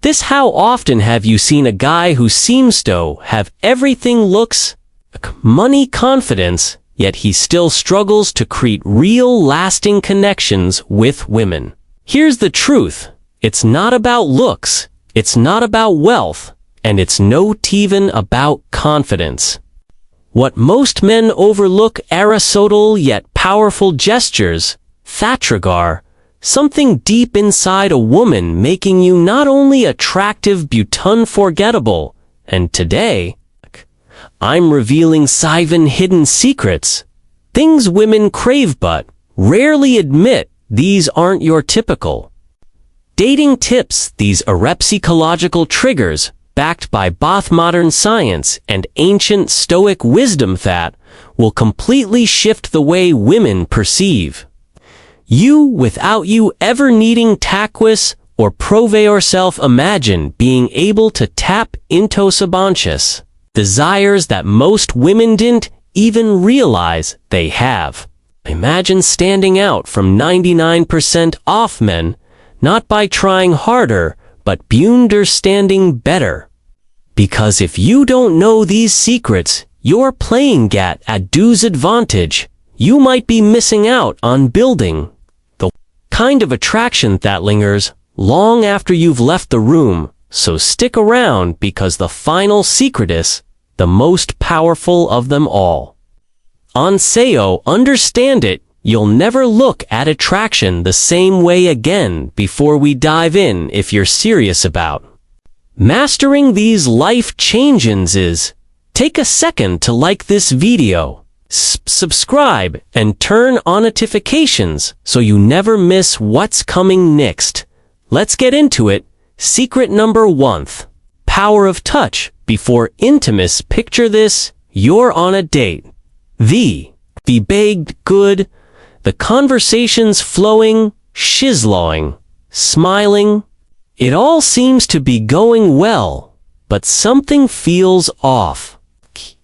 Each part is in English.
This how often have you seen a guy who seems to have everything looks, money, confidence, yet he still struggles to create real lasting connections with women? Here's the truth. It's not about looks, it's not about wealth, and it's not even about confidence. What most men overlook are subtle yet powerful gestures, thatragar, something deep inside a woman making you not only attractive but unforgettable. And today, I'm revealing 7 hidden secrets, things women crave but rarely admit. These aren't your typical dating tips. These are psychological triggers backed by both modern science and ancient Stoic wisdom that will completely shift the way women perceive you without you ever needing taquis or prove yourself. Imagine being able to tap into subconscious desires that most women didn't even realize they have. Imagine standing out from 99% off men, not by trying harder, but by understanding better. Because if you don't know these secrets, you're playing at a disadvantage. You might be missing out on building the kind of attraction that lingers long after you've left the room. So stick around, because the final secret is the most powerful of them all. Anseo, understand it, you'll never look at attraction the same way again. Before we dive in, if you're serious about mastering these life changes, is take a second to like this video, subscribe, and turn on notifications so you never miss what's coming next. Let's get into it. Secret number 1. Power of touch before intimacy. Picture this, you're on a date. The baked good, the conversation's flowing, shizzlowing, smiling. It all seems to be going well, but something feels off.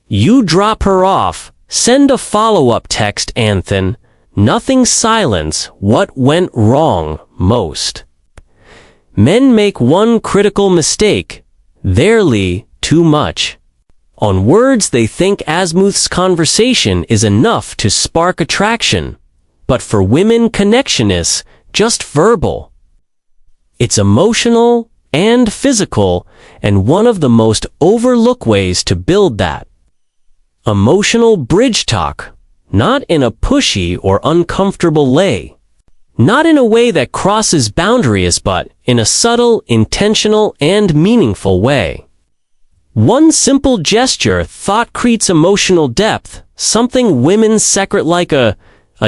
You drop her off, send a follow-up text, Anthony, nothing, silence. What went wrong? Most men make one critical mistake, they're too much on words. They think Asmuth's conversation is enough to spark attraction. But for women, connection is just verbal. It's emotional and physical, and one of the most overlooked ways to build that emotional bridge talk, not in a pushy or uncomfortable way, not in a way that crosses boundaries, but in a subtle, intentional, and meaningful way. One simple gesture thought creates emotional depth, something women secret like a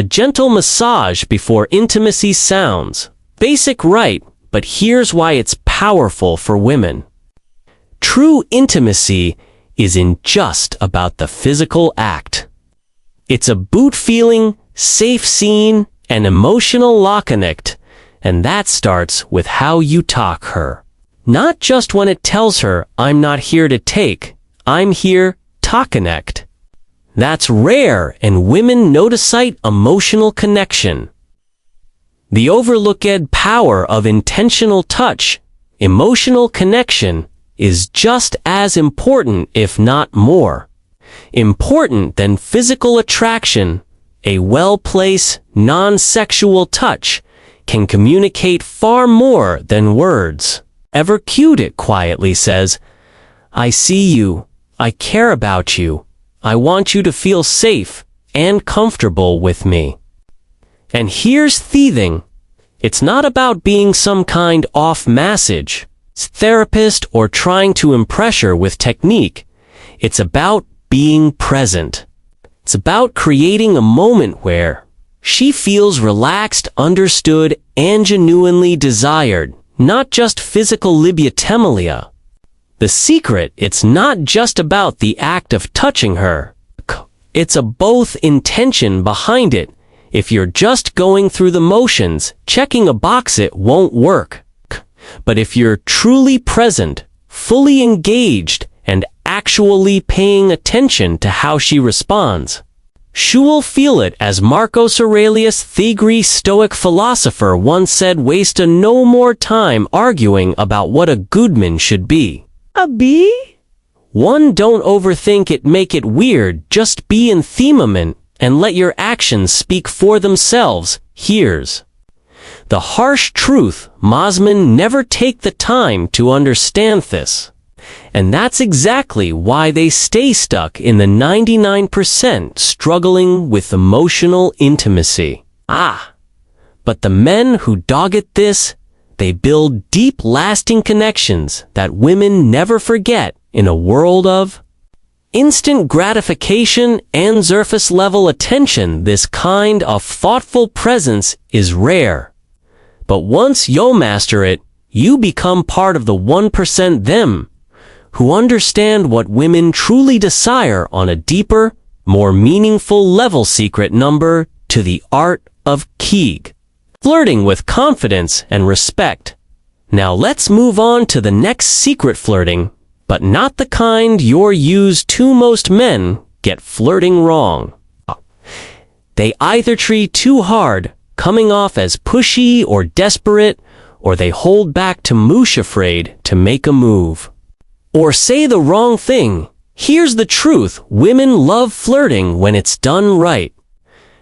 gentle massage before intimacy. Sounds basic, right? But here's why it's powerful for women. True intimacy isn't just about the physical act. It's about feeling safe, seen, and emotional connect, and that starts with how you talk her. Not just when it tells her, I'm not here to take, I'm here to connect. That's rare, and women notice emotional connection. The overlooked power of intentional touch, emotional connection, is just as important, if not more important, than physical attraction. A well-placed, non-sexual touch can communicate far more than words ever could. It quietly says, I see you, I care about you, I want you to feel safe and comfortable with me. And here's the thing, it's not about being some kind of massage therapist or trying to impress her with technique. It's about being present. It's about creating a moment where she feels relaxed, understood, and genuinely desired, not just physical libia. The secret, it's not just about the act of touching her. It's a both intention behind it. If you're just going through the motions, checking a box, it won't work. But if you're truly present, fully engaged, and actually paying attention to how she responds, She will feel it, as Marcus Aurelius, the Greek Stoic philosopher, once said, waste no more time arguing about what a good man should be. A bee? One, don't overthink it, make it weird, just be in themament, and let your actions speak for themselves. Here's the harsh truth: Mosman never take the time to understand this. And that's exactly why they stay stuck in the 99% struggling with emotional intimacy. But the men who dog at this, they build deep, lasting connections that women never forget in a world of instant gratification and surface-level attention. This kind of thoughtful presence is rare. But once you master it, you become part of the 1%, them who understand what women truly desire on a deeper, more meaningful level. Secret number 2: the art of Keeg. Flirting with confidence and respect. Now let's move on to the next secret: flirting, but not the kind you're used to. Most men get flirting wrong. They either try too hard, coming off as pushy or desperate, or they hold back too much, afraid to make a move or say the wrong thing. Here's the truth: women love flirting when it's done right.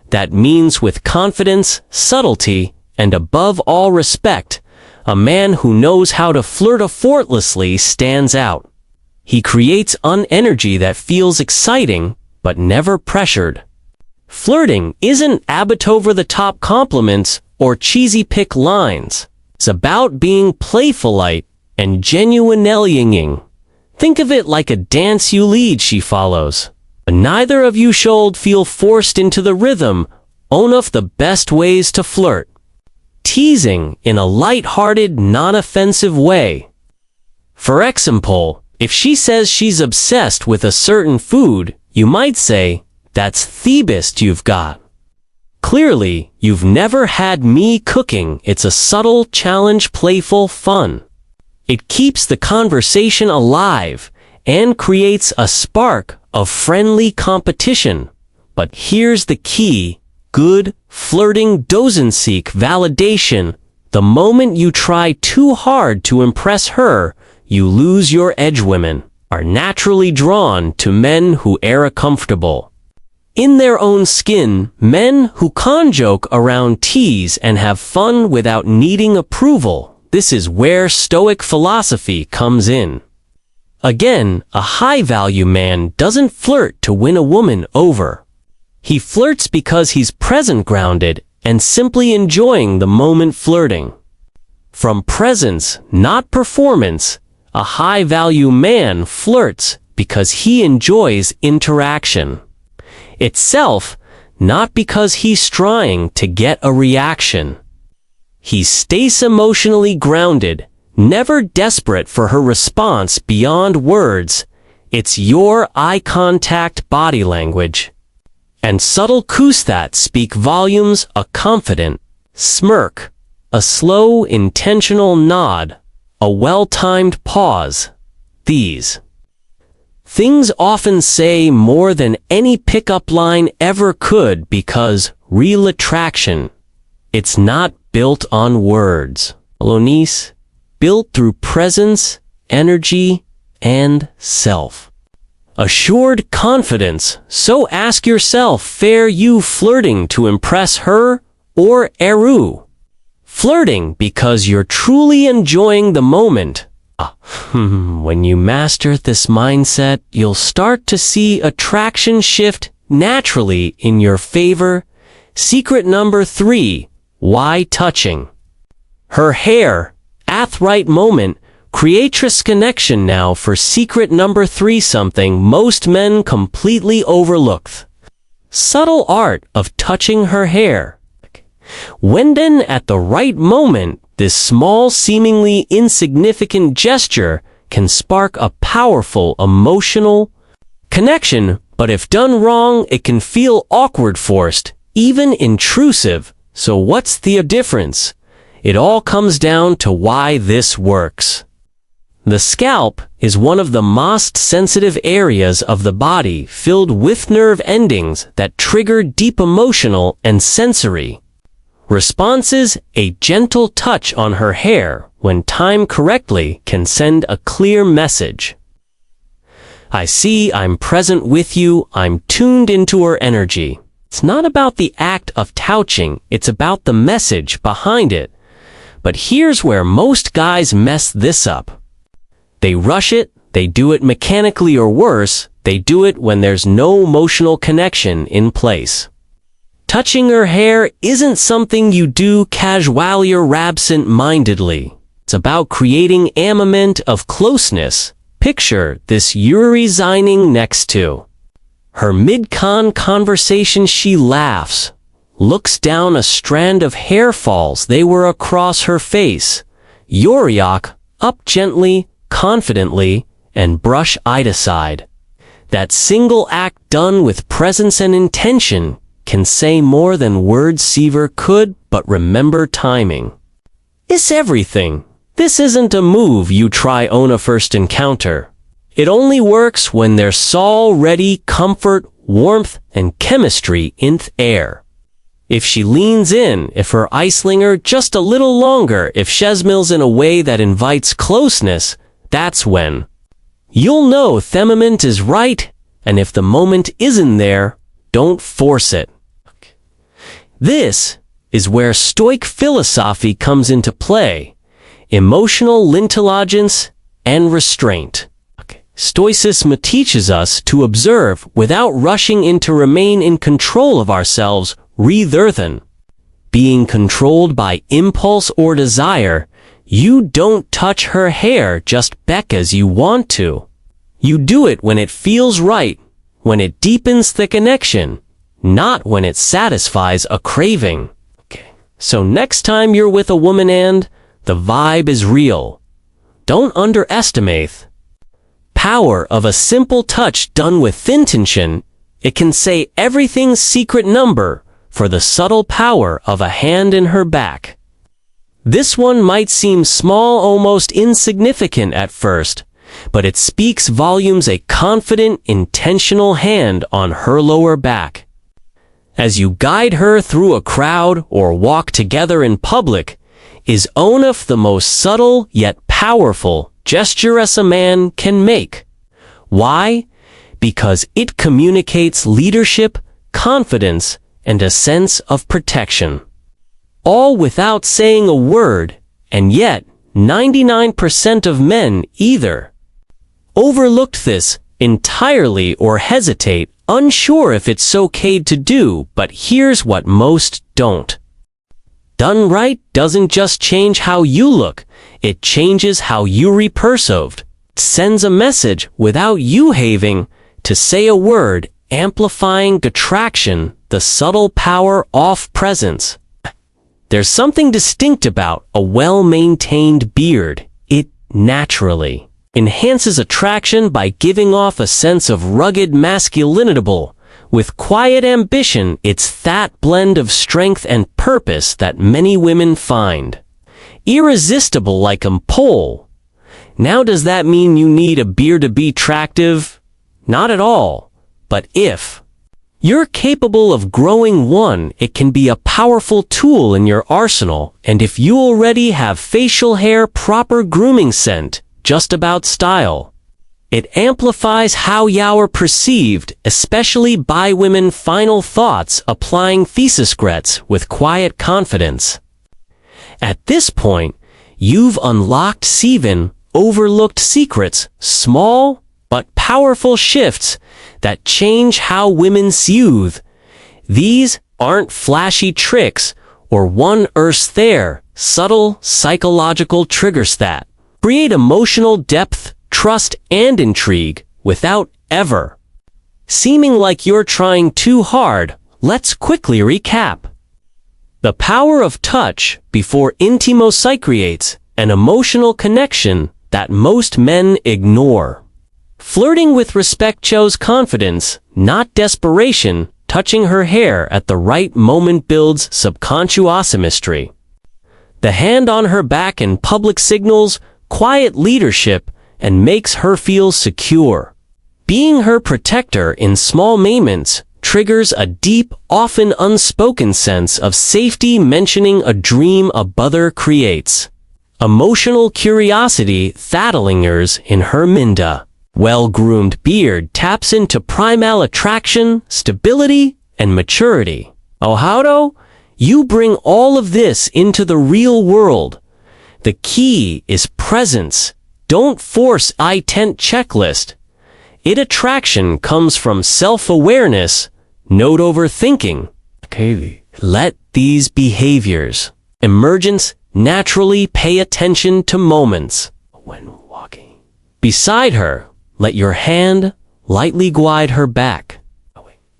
That means with confidence, subtlety, and above all respect. A man who knows how to flirt effortlessly stands out. He creates an energy that feels exciting, but never pressured. Flirting isn't about over-the-top compliments or cheesy pick lines. It's about being playful and genuinely. Think of it like a dance you lead, she follows. But neither of you should feel forced into the rhythm. One of the best ways to flirt: teasing in a light-hearted, non-offensive way. For example, if she says she's obsessed with a certain food, you might say, "That's the best you've got." Clearly, you've never had me cooking. It's a subtle challenge, playful fun. It keeps the conversation alive and creates a spark of friendly competition. But here's the key: good flirting doesn't seek validation. The moment you try too hard to impress her, you lose your edge. Women are naturally drawn to men who are comfortable in their own skin, men who can joke around, tease, and have fun without needing approval. This is where Stoic philosophy comes in. Again, a high-value man doesn't flirt to win a woman over. He flirts because he's present, grounded, and simply enjoying the moment. Flirting from presence, not performance. A high-value man flirts because he enjoys interaction itself, not because he's trying to get a reaction. He stays emotionally grounded, never desperate for her response beyond words. It's your eye contact, body language, and subtle cues that speak volumes: a confident smirk, a slow, intentional nod, a well-timed pause. These things often say more than any pickup line ever could, because real attraction, it's not built on words. Alonis, built through presence, energy, and self-assured confidence. So ask yourself, fare you flirting to impress her, or eru flirting because you're truly enjoying the moment? When you master this mindset, you'll start to see attraction shift naturally in your favor. Secret number 3: why touching her hair at the right moment. Creatress connection. Now for secret number 3, something most men completely overlook: subtle art of touching her hair. When done at the right moment, this small, seemingly insignificant gesture can spark a powerful emotional connection, but if done wrong, it can feel awkward, forced, even intrusive. So what's the difference? It all comes down to why this works. The scalp is one of the most sensitive areas of the body, filled with nerve endings that trigger deep emotional and sensory responses. A gentle touch on her hair, when timed correctly, can send a clear message. I see, I'm present with you, I'm tuned into her energy. It's not about the act of touching, it's about the message behind it. But here's where most guys mess this up. They rush it, they do it mechanically, or worse, they do it when there's no emotional connection in place. Touching her hair isn't something you do casually or absent-mindedly. It's about creating a moment of closeness. Picture this: you're resigning next to her mid-con conversation. She laughs, looks down, a strand of hair falls. They were across her face. Yoriak, up gently, confidently, and brush eye to side. That single act, done with presence and intention, can say more than words ever could. But remember, timing is everything. This isn't a move you try on a first encounter. It only works when there's already comfort, warmth, and chemistry in the air. If she leans in, if her eyes linger just a little longer, if she smiles in a way that invites closeness, that's when you'll know the moment is right. And if the moment isn't there, don't force it. This is where Stoic philosophy comes into play: emotional intelligence and restraint. Stoicism teaches us to observe without rushing in, to remain in control of ourselves rather than being controlled by impulse or desire. You don't touch her hair just because you want to. You do it when it feels right, when it deepens the connection, not when it satisfies a craving. So next time you're with a woman and the vibe is real, don't underestimate the power of a simple touch done with intention. It can say everything's secret number for the subtle power of a hand in her back. This one might seem small, almost insignificant at first, but it speaks volumes. A confident, intentional hand on her lower back. As you guide her through a crowd or walk together in public, is one of the most subtle yet powerful gestures a man can make. Why? Because it communicates leadership, confidence, and a sense of protection. All without saying a word, and yet 99% of men either overlooked this entirely or hesitate, unsure if it's okay to do. But here's what most don't. Done right doesn't just change how you look, it changes how you perceived. It sends a message without you having to say a word, amplifying attraction, the subtle power of presence. There's something distinct about a well-maintained beard. It naturally enhances attraction by giving off a sense of rugged masculinity. With quiet ambition, it's that blend of strength and purpose that many women find irresistible, like a pole. Now, does that mean you need a beard to be attractive? Not at all. But if you're capable of growing one, it can be a powerful tool in your arsenal. And if you already have facial hair, proper grooming, scent, just about style, it amplifies how you're perceived, especially by women. Final thoughts: applying thesis grets with quiet confidence. At this point, you've unlocked 7 overlooked secrets, small but powerful shifts that change how women see you. These aren't flashy tricks or one-earth, they're subtle psychological triggers that create emotional depth, trust, and intrigue without ever seeming like you're trying too hard. Let's quickly recap. The power of touch before intimacy creates an emotional connection that most men ignore. Flirting with respect shows confidence, not desperation. Touching her hair at the right moment builds subconscious chemistry. The hand on her back in public signals quiet leadership and makes her feel secure. Being her protector in small moments triggers a deep, often unspoken sense of safety, mentioning a dream a brother creates. Emotional curiosity that lingers in her Minda. Well-groomed beard taps into primal attraction, stability, and maturity. Ohado, you bring all of this into the real world. The key is presence. Don't force I-tent checklist. Attraction comes from self-awareness, not overthinking. Okay. Let these behaviors emergence naturally pay attention to moments when walking. Beside her, let your hand lightly glide her back.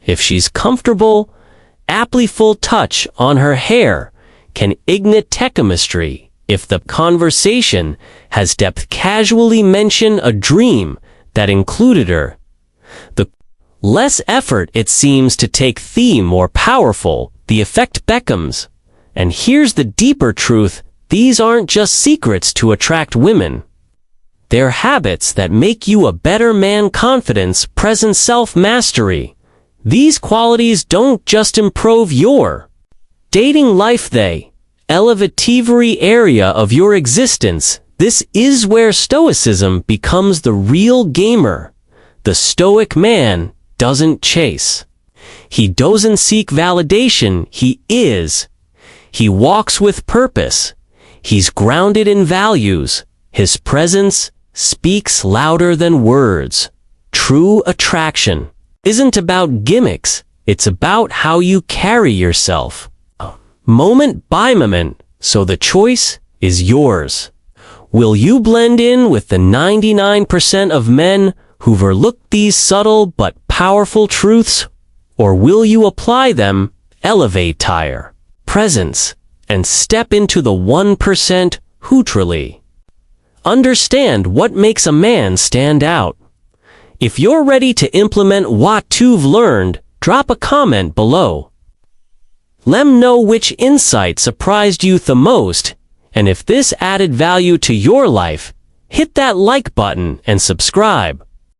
If she's comfortable, aptly full touch on her hair can ignite chemistry. If the conversation has depth, casually mention a dream that included her. The less effort it seems to take theme more powerful, the effect becomes. And here's the deeper truth, these aren't just secrets to attract women. They're habits that make you a better man. Confidence, presence, self-mastery. These qualities don't just improve your dating life, they elevate every area of your existence. This is where Stoicism becomes the real gamer. The Stoic man doesn't chase. He doesn't seek validation, he is. He walks with purpose. He's grounded in values. His presence speaks louder than words. True attraction isn't about gimmicks, it's about how you carry yourself. Moment by moment, so the choice is yours. Will you blend in with the 99% of men who overlook these subtle but powerful truths? Or will you apply them, elevate tire, presence, and step into the 1% who truly understand what makes a man stand out? If you're ready to implement what you've learned, drop a comment below. Let me know which insight surprised you the most, and if this added value to your life, hit that like button and subscribe.